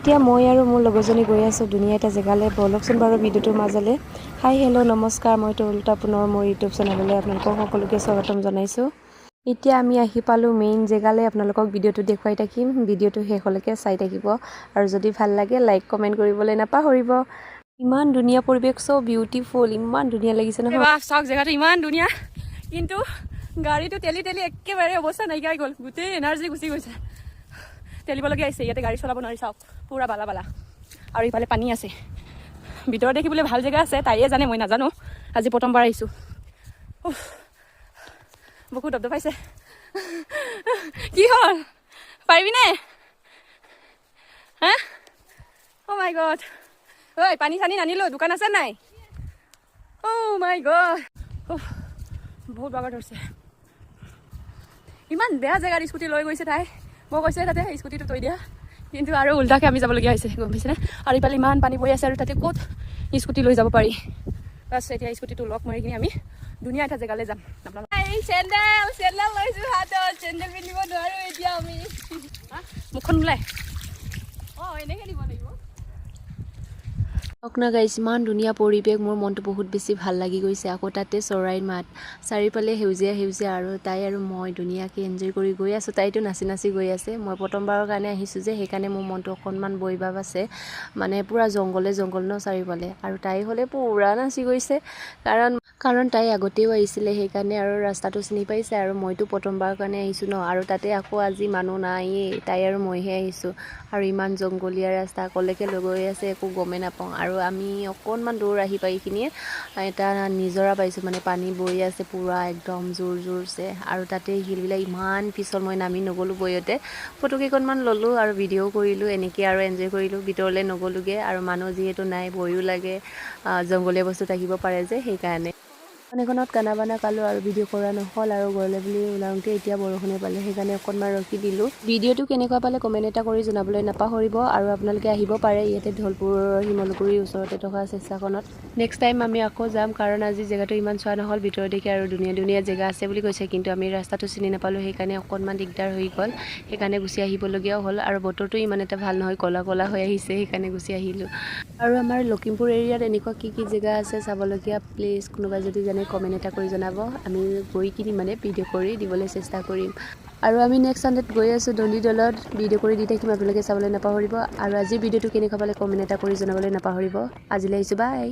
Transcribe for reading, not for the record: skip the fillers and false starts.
এতিয়া মই আৰু মোৰ লগৰজনী গৈ আছোঁ ধুনীয়া এটা জেগালৈ বলকচোন বাৰু ভিডিঅ'টোৰ মাজলৈ। হাই হেল্ল' নমস্কাৰ, মই তৰুলতা পুনৰ মোৰ ইউটিউব চেনেললৈ আপোনালোকক সকলোকে স্বাগতম জনাইছোঁ। এতিয়া আমি আহি পালোঁ মেইন জেগালৈ। আপোনালোকক ভিডিঅ'টো দেখুৱাই থাকিম, ভিডিঅ'টো শেষলৈকে চাই থাকিব আৰু যদি ভাল লাগে লাইক কমেণ্ট কৰিবলৈ নাপাহৰিব। ইমান ধুনীয়া পৰিৱেশ, চ' বিউটিফুল, ইমান ধুনীয়া লাগিছে নহয়। চাওক জেগাটো ইমান ধুনীয়া, কিন্তু গাড়ীটো ঠেলি ঠেলি একেবাৰে অৱস্থা নাইকিয়া হৈ গ'ল, গোটেই এনাৰ্জি গুচি গৈছে। ঠেলিবলগীয়া আহিছে, ইয়াতে গাড়ী চলাব নোৱাৰি। চাওক পুৰা বালা বালা, আৰু ইফালে পানী আছে। ভিতৰত দেখিবলৈ ভাল জেগা আছে, তাইয়ে জানে, মই নাজানো। আজি প্ৰথমবাৰ আহিছোঁ। বহুত দপদপাইছে। কি হ'ল, পাৰিবিনে? হা? অ' মাই গড। ঐ পানী চানী নানিলো, দোকান আছে নাই? অ' মাই গড। বহুত বাগৰ ধৰিছে। ইমান বেয়া জেগাত স্কুটি লৈ গৈছে তাই। মই কৈছে তাতে স্কুটিটো থৈ দিয়া, কিন্তু আৰু উল্টাকে আমি যাবলগীয়া হৈছে, গম পাইছেনে? আৰু ইফালে ইমান পানী পৰি আছে, আৰু তাতে ক'ত স্কুটি লৈ যাব পাৰি। বাছ এতিয়া স্কুটিটো লক মাৰি কিনি আমি ধুনীয়া এটা জেগালৈ যাম। চেণ্ডেল লৈছোঁ হাতত, চেণ্ডেল পিন্ধিব নোৱাৰোঁ এতিয়া আমি। মুখখন ওলাই। অঁ এনেকৈ দিব লাগিব। না গাইছ, ইমান ধুনীয়া পৰিৱেশ, মোৰ মনটো বহুত বেছি ভাল লাগি গৈছে। আকৌ তাতে চৰাইৰ মাত, চাৰিওফালে সেউজীয়া সেউজীয়া, আৰু তাই আৰু মই ধুনীয়াকৈ এনজয় কৰি গৈ আছোঁ। তাইতো নাচি নাচি গৈ আছে। মই প্ৰথমবাৰৰ কাৰণে আহিছোঁ যে, সেইকাৰণে মোৰ মনটো অকণমান বৈ ভাৱ আছে। মানে পূৰা জংঘলে জংঘল ন চাৰিওফালে, আৰু তাই হ'লে পূৰা নাচি গৈছে। কাৰণ তাই আগতেও আহিছিলে, সেইকাৰণে আৰু ৰাস্তাটো চিনি পাইছে। আৰু মইতো প্ৰথমবাৰৰ কাৰণে আহিছোঁ ন, আৰু তাতে আকৌ আজি মানুহ নায়েই, তাই আৰু মইহে আহিছোঁ। আৰু ইমান জংঘলীয়া ৰাস্তা, কলৈকে লৈ গৈ আছে একো গমেই নাপাওঁ। আৰু আমি অকণমান দূৰ আহি পাই কিনিয়ে এটা নিজৰা পাইছোঁ, মানে পানী বৈ আছে পূৰা একদম জোৰ জোৰছে। আৰু তাতে শিলবিলাক ইমান পিছল, মই নামি নগ'লোঁ ভয়তে। ফটো কেইখনমান ল'লোঁ আৰু ভিডিঅ' কৰিলোঁ, এনেকৈ আৰু এনজয় কৰিলোঁ। ভিতৰলৈ নগ'লোগৈ, আৰু মানুহ যিহেতু নাই, ভয়ো লাগে, জংঘলীয়া বস্তু থাকিব পাৰে যে, সেইকাৰণে। এখনত গানা বানা গালোঁ, আৰু ভিডিঅ' কৰা নহ'ল। আৰু গ'লে বুলি ওলাওঁতে এতিয়া বৰষুণে পালে, সেইকাৰণে অকণমান ৰখি দিলোঁ। ভিডিঅ'টো কেনেকুৱা পালে কমেণ্ট এটা কৰি জনাবলৈ নাপাহৰিব। আৰু আপোনালোকে আহিব পাৰে ইয়াতে ধলপুৰৰ শিমলুগুৰিৰ ওচৰতে থকা চেঁচাখনত। নেক্সট টাইম আমি আকৌ যাম, কাৰণ আজি জেগাটো ইমান চোৱা নহ'ল। ভিতৰৰ দেখি আৰু ধুনীয়া ধুনীয়া জেগা আছে বুলি কৈছে, কিন্তু আমি ৰাস্তাটো চিনি নাপালোঁ, সেইকাৰণে অকণমান দিগদাৰ হৈ গ'ল। সেইকাৰণে গুচি আহিবলগীয়াও হ'ল। আৰু বতৰটো ইমান এটা ভাল নহয়, ক'লা ক'লা হৈ আহিছে, সেইকাৰণে গুচি আহিলোঁ। আৰু আমাৰ লখিমপুৰ এৰিয়াত এনেকুৱা কি কি জেগা আছে চাবলগীয়া, প্লিজ কোনোবাই যদি জানে কমেণ্ট এটা কৰি জনাব। আমি গৈ কিনি মানে ভিডিঅ' কৰি দিবলৈ চেষ্টা কৰিম। আৰু আমি নেক্সট ছানডেত গৈ আছোঁ দলত, ভিডিঅ' কৰি দি থাকিম, আপোনালোকে চাবলৈ নাপাহৰিব। আৰু আজিৰ ভিডিঅ'টো কেনেকুৱা পালে কমেণ্ট এটা কৰি জনাবলৈ নাপাহৰিব। আজিলৈ আহিছোঁ, বাই।